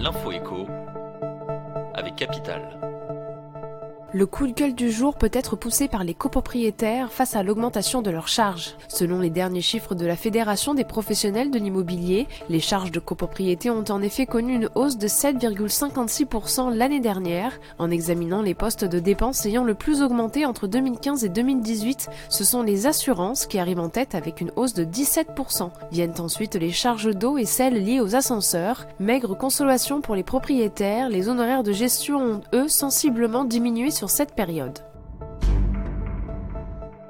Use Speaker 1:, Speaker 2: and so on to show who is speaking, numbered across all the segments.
Speaker 1: L'info écho avec Capital.
Speaker 2: Le coup de gueule du jour peut être poussé par les copropriétaires face à l'augmentation de leurs charges. Selon les derniers chiffres de la Fédération des professionnels de l'immobilier, les charges de copropriété ont en effet connu une hausse de 7,56% l'année dernière. En examinant les postes de dépenses ayant le plus augmenté entre 2015 et 2018, ce sont les assurances qui arrivent en tête avec une hausse de 17%. Viennent ensuite les charges d'eau et celles liées aux ascenseurs. Maigre consolation pour les propriétaires, les honoraires de gestion ont eux sensiblement diminué sur cette période.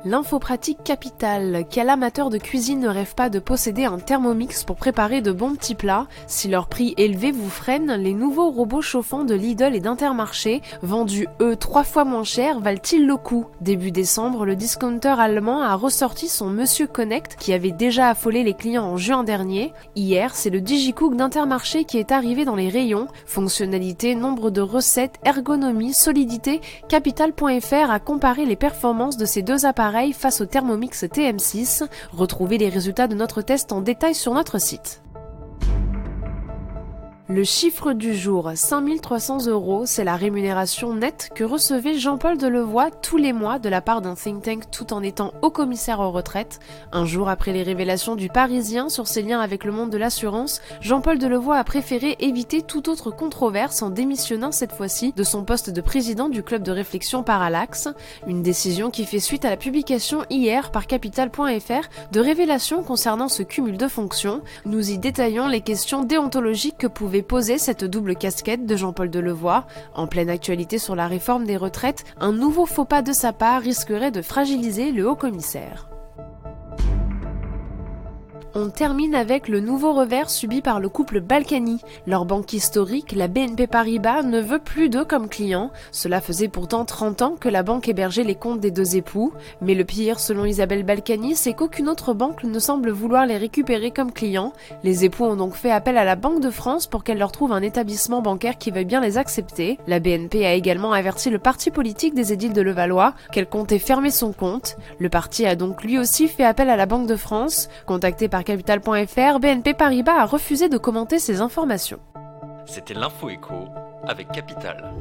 Speaker 2: L'info pratique Capital. Quel amateur de cuisine ne rêve pas de posséder un Thermomix pour préparer de bons petits plats? Si leur prix élevé vous freine, les nouveaux robots chauffants de Lidl et d'Intermarché, vendus 3 fois moins cher, valent-ils le coup? Début décembre, le discounter allemand a ressorti son Monsieur Connect qui avait déjà affolé les clients en juin dernier. Hier, c'est le DigiCook d'Intermarché qui est arrivé dans les rayons. Fonctionnalité, nombre de recettes, ergonomie, solidité, Capital.fr a comparé les performances de ces deux appareils face au Thermomix TM6. Retrouvez les résultats de notre test en détail sur notre site. Le chiffre du jour, 5 300 €, c'est la rémunération nette que recevait Jean-Paul Delevoye tous les mois de la part d'un think tank tout en étant haut commissaire aux retraites. Un jour après les révélations du Parisien sur ses liens avec le monde de l'assurance, Jean-Paul Delevoye a préféré éviter toute autre controverse en démissionnant cette fois-ci de son poste de président du club de réflexion Parallax. Une décision qui fait suite à la publication hier par Capital.fr de révélations concernant ce cumul de fonctions. Nous y détaillons les questions déontologiques que pouvait poser cette double casquette de Jean-Paul Delevoye. En pleine actualité sur la réforme des retraites, un nouveau faux pas de sa part risquerait de fragiliser le haut-commissaire. On termine avec le nouveau revers subi par le couple Balkany. Leur banque historique, la BNP Paribas, ne veut plus d'eux comme clients. Cela faisait pourtant 30 ans que la banque hébergeait les comptes des deux époux. Mais le pire, selon Isabelle Balkany, c'est qu'aucune autre banque ne semble vouloir les récupérer comme clients. Les époux ont donc fait appel à la Banque de France pour qu'elle leur trouve un établissement bancaire qui veuille bien les accepter. La BNP a également averti le parti politique des édiles de Levallois qu'elle comptait fermer son compte. Le parti a donc lui aussi fait appel à la Banque de France. Contacté par Capital.fr, BNP Paribas a refusé de commenter ces informations.
Speaker 1: C'était l'info écho avec Capital.